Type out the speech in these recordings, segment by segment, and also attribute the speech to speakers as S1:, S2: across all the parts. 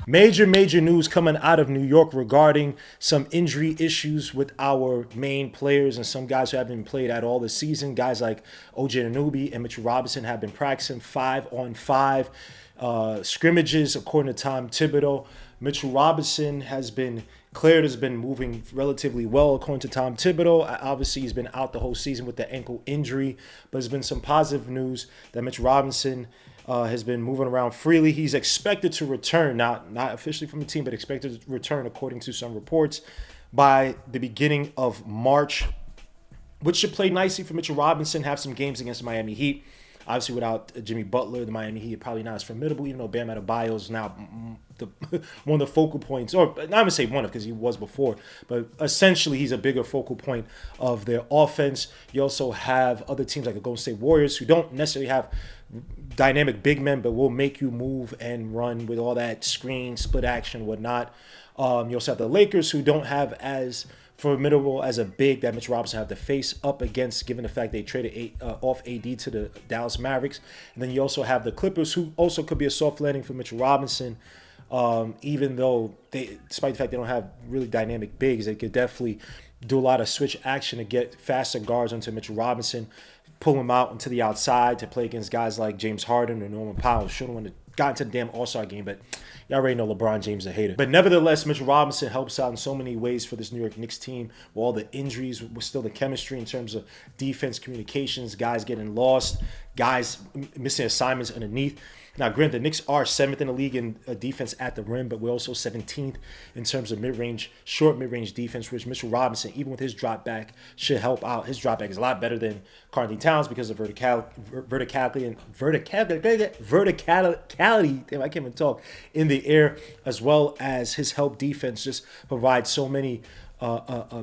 S1: Major news coming out of New York regarding some injury issues with our main players and some guys who haven't played at all this season. Guys like OJ Anunoby and Mitchell Robinson have been practicing 5-on-5 scrimmages, according to Tom Thibodeau. Mitchell Robinson has been cleared, has been moving relatively well, according to Tom Thibodeau. Obviously, he's been out the whole season with the ankle injury, but there's been some positive news that Mitchell Robinson has been moving around freely. He's expected to return, not officially from the team, but expected to return, according to some reports, by the beginning of March, which should play nicely for Mitchell Robinson, have some games against the Miami Heat. Obviously, without Jimmy Butler, the Miami Heat are probably not as formidable, even though Bam Adebayo is now one of the focal points, or not even say one of, because he was before, but essentially he's a bigger focal point of their offense. You also have other teams like the Golden State Warriors, who don't necessarily have dynamic big men, but will make you move and run with all that screen, split action, whatnot. You also have the Lakers, who don't have as formidable as a big that Mitch Robinson have to face up against, given the fact they traded off AD to the Dallas Mavericks. And then you also have the Clippers, who also could be a soft landing for Mitchell Robinson. Even though despite the fact they don't have really dynamic bigs, they could definitely do a lot of switch action to get faster guards onto Mitchell Robinson, pull him out into the outside to play against guys like James Harden or Norman Powell. Shouldn't want to got into the damn All-Star game, but y'all already know LeBron James is a hater. But nevertheless, Mitchell Robinson helps out in so many ways for this New York Knicks team. With all the injuries, with still the chemistry in terms of defense, communications, guys getting lost, guys missing assignments underneath. Now, granted, the Knicks are 7th in the league in defense at the rim, but we're also 17th in terms of short mid-range defense, which Mitchell Robinson, even with his drop back, should help out. His drop back is a lot better than Karl-Anthony Towns because of verticality. Damn, I can't even talk, in the air, as well as his help defense just provides so many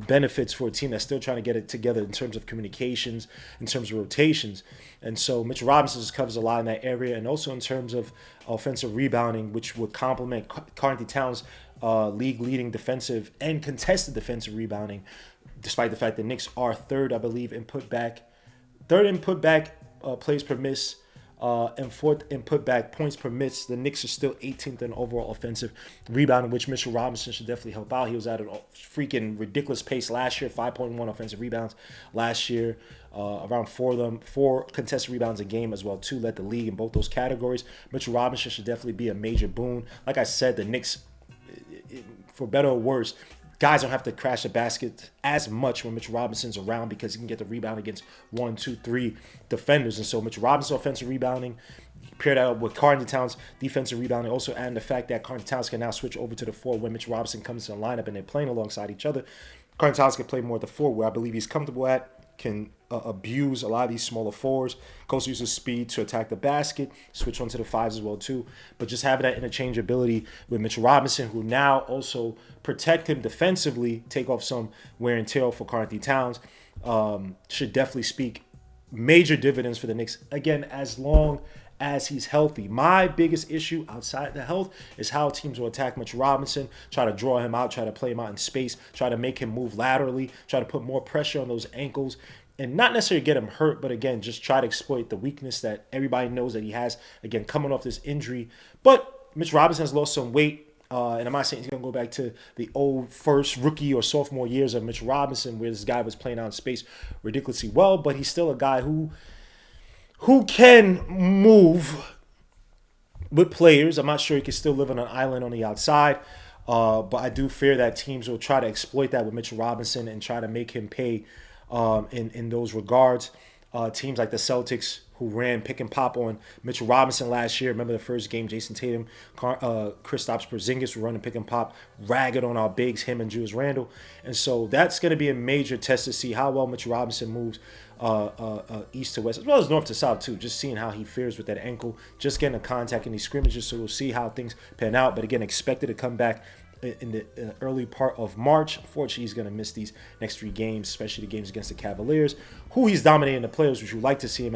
S1: benefits for a team that's still trying to get it together in terms of communications, in terms of rotations. And so Mitchell Robinson just covers a lot in that area, and also in terms of offensive rebounding, which would complement Karl-Anthony Towns' league-leading defensive and contested defensive rebounding, despite the fact the Knicks are third, I believe, in putback plays per miss, and fourth in putback points per miss. The Knicks are still 18th in overall offensive rebounding, which Mitchell Robinson should definitely help out. He was at a freaking ridiculous pace last year, 5.1 offensive rebounds last year, around 4 contested rebounds a game as well, too, led the league in both those categories. Mitchell Robinson should definitely be a major boon. Like I said, the Knicks, for better or worse, guys don't have to crash the basket as much when Mitchell Robinson's around, because he can get the rebound against 1, 2, 3 defenders. And so Mitchell Robinson's offensive rebounding, pair that up with Karl-Anthony Towns' defensive rebounding, also adding the fact that Karl-Anthony Towns can now switch over to the 4 when Mitchell Robinson comes to the lineup and they're playing alongside each other. Karl-Anthony Towns can play more at the 4, where I believe he's comfortable at, can abuse a lot of these smaller fours. Coach uses speed to attack the basket, switch onto the 5s as well too. But just having that interchangeability with Mitchell Robinson, who now also protect him defensively, take off some wear and tear for Karl-Anthony Towns, should definitely speak major dividends for the Knicks. Again, as long as he's healthy. My biggest issue outside the health is how teams will attack Mitchell Robinson, try to draw him out, try to play him out in space, try to make him move laterally, try to put more pressure on those ankles, and not necessarily get him hurt, but again, just try to exploit the weakness that everybody knows that he has, again, coming off this injury. But Mitch Robinson has lost some weight, and I'm not saying he's going to go back to the old first rookie or sophomore years of Mitch Robinson, where this guy was playing out in space ridiculously well, but he's still a guy who can move with players. I'm not sure he can still live on an island on the outside, but I do fear that teams will try to exploit that with Mitchell Robinson and try to make him pay in those regards. Teams like the Celtics, who ran pick and pop on Mitchell Robinson last year. Remember the first game, Jason Tatum, Kristaps Porzingis were running pick and pop ragged on our bigs, him and Julius Randle. And so that's going to be a major test to see how well Mitchell Robinson moves east to west, as well as north to south too, just seeing how he fares with that ankle, just getting a contact in these scrimmages. So we'll see how things pan out. But again, expected to come back in the early part of March. Unfortunately, he's going to miss these next 3 games, especially the games against the Cavaliers, who he's dominating the playoffs, which we'd like to see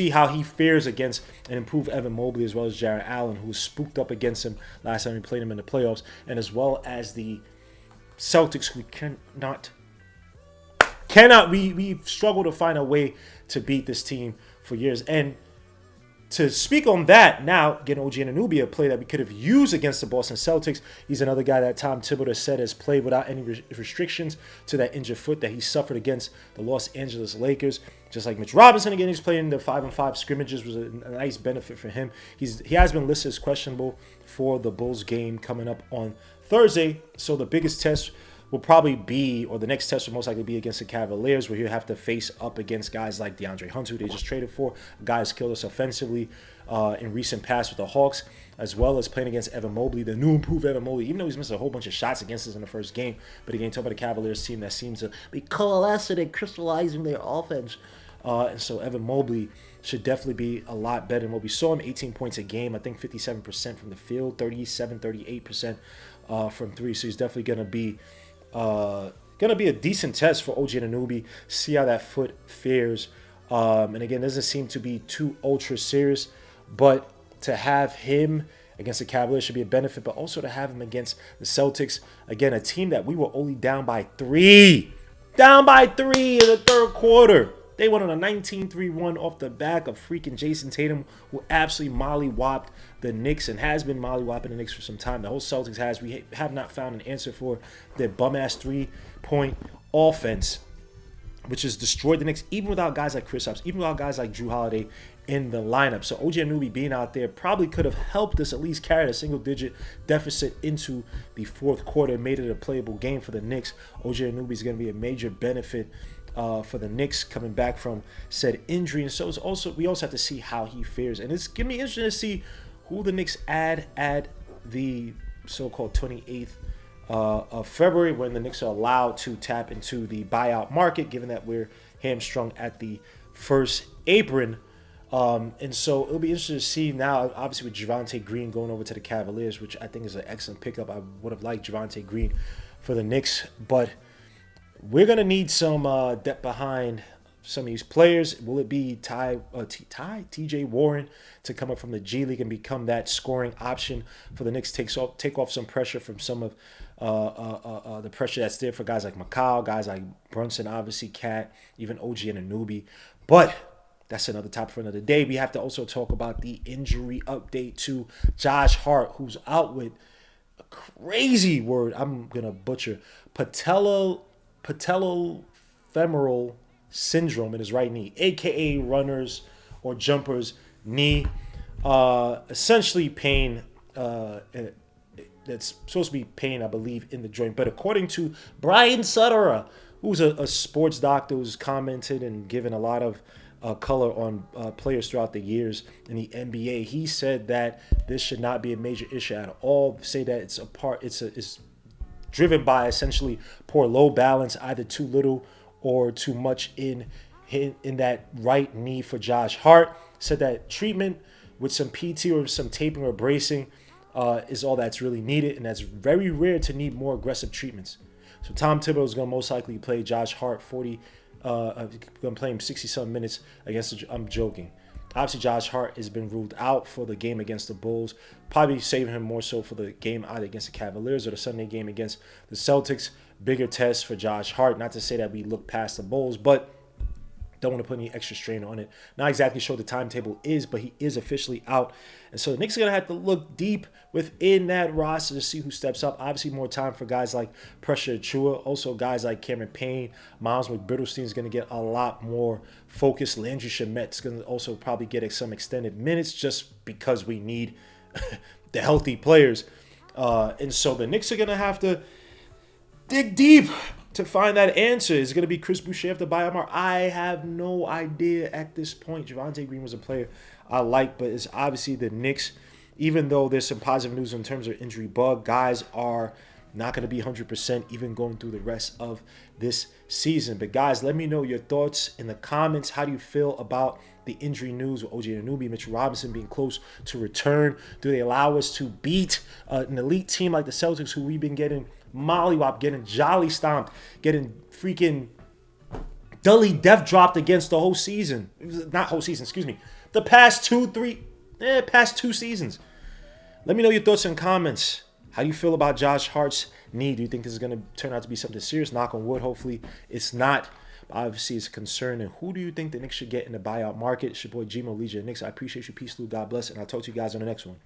S1: how he fares against an improved Evan Mobley, as well as Jarrett Allen, who was spooked up against him last time we played him in the playoffs, and as well as the Celtics, who we've struggled to find a way to beat this team for years. And to speak on that, now getting OG Anunoby, a play that we could have used against the Boston Celtics. He's another guy that Tom Thibodeau said has played without any restrictions to that injured foot that he suffered against the Los Angeles Lakers. Just like Mitch Robinson, again, he's playing the 5-on-5 scrimmages, was a nice benefit for him. He has been listed as questionable for the Bulls game coming up on Thursday. So the biggest test will probably be, or the next test will most likely be against the Cavaliers, where he'll have to face up against guys like DeAndre Hunter, who they just traded for. Guys killed us offensively in recent past with the Hawks, as well as playing against Evan Mobley, the new improved Evan Mobley, even though he's missed a whole bunch of shots against us in the first game. But again, talking about the Cavaliers team that seems to be coalescing and crystallizing their offense. And so Evan Mobley should definitely be a lot better than what we saw him. 18 points a game, I think 57% from the field, 38% from three. So he's definitely going to be a decent test for OG Anunoby. See how that foot fares. And again, doesn't seem to be too ultra serious, but to have him against the Cavaliers should be a benefit, but also to have him against the Celtics, again, a team that we were only down by three in the third quarter. They went on a 19-3 off the back of freaking Jason Tatum, who absolutely mollywopped the Knicks and has been mollywopping the Knicks for some time. The whole Celtics has. We have not found an answer for their bum-ass three-point offense, which has destroyed the Knicks, even without guys like Kristaps, even without guys like Drew Holiday in the lineup. So OG Anunoby being out there probably could have helped us at least carry a single-digit deficit into the fourth quarter and made it a playable game for the Knicks. OG Anunoby is going to be a major benefit for the Knicks coming back from said injury. And so we also have to see how he fares. And it's going to be interesting to see who the Knicks add at the so-called 28th of February, when the Knicks are allowed to tap into the buyout market, given that we're hamstrung at the first apron. And so it'll be interesting to see now, obviously with Javonte Green going over to the Cavaliers, which I think is an excellent pickup. I would have liked Javonte Green for the Knicks, but we're going to need some depth behind some of these players. Will it be TJ Warren to come up from the G League and become that scoring option for the Knicks? Take off some pressure from some of the pressure that's there for guys like McCall, guys like Brunson, obviously, Cat, even OG and Anunoby. But that's another topic for another day. We have to also talk about the injury update to Josh Hart, who's out with a crazy word I'm going to butcher. Patellofemoral syndrome in his right knee, aka runner's or jumper's knee. Essentially pain that's supposed to be pain, I believe, in the joint. But according to Brian Sutterer, who's a sports doctor who's commented and given a lot of color on players throughout the years in the NBA, he said that this should not be a major issue at all. Say that it's driven by essentially poor low balance, either too little or too much in that right knee for Josh Hart. Said that treatment with some PT or some taping or bracing is all that's really needed, and that's very rare to need more aggressive treatments. So Tom Thibodeau is going to most likely play Josh Hart going to play him 60-some minutes against I'm joking. Obviously, Josh Hart has been ruled out for the game against the Bulls. Probably saving him more so for the game either against the Cavaliers or the Sunday game against the Celtics. Bigger test for Josh Hart. Not to say that we look past the Bulls, but don't want to put any extra strain on it. Not exactly sure the timetable is, but he is officially out. And so the Knicks are going to have to look deep within that roster to see who steps up. Obviously, more time for guys like Pressure Achua. Also, guys like Cameron Payne. Miles McBrittlestein is going to get a lot more focus. Landry Shamet's going to also probably get some extended minutes just because we need the healthy players. And so the Knicks are going to have to dig deep to find that answer. Is it going to be Chris Boucher after buyout mark? I have no idea at this point. Javonte Green was a player I like, but it's obviously the Knicks. Even though there's some positive news in terms of injury bug, guys are not going to be 100% even going through the rest of this season. But guys, let me know your thoughts in the comments. How do you feel about the injury news with OG Anunoby, Mitchell Robinson being close to return? Do they allow us to beat an elite team like the Celtics, who we've been getting mollywop, getting jolly stomped, getting freaking dully death dropped against the whole season? Not whole season, excuse me. The past two seasons. Let me know your thoughts in comments. How do you feel about Josh Hart's knee? Do you think this is going to turn out to be something serious? Knock on wood. Hopefully it's not. obviously is a concern. And who do you think the Knicks should get in the buyout market? It's your boy Gmo Legion Knicks. I appreciate you. Peace, Lou. God bless. And I'll talk to you guys on the next one.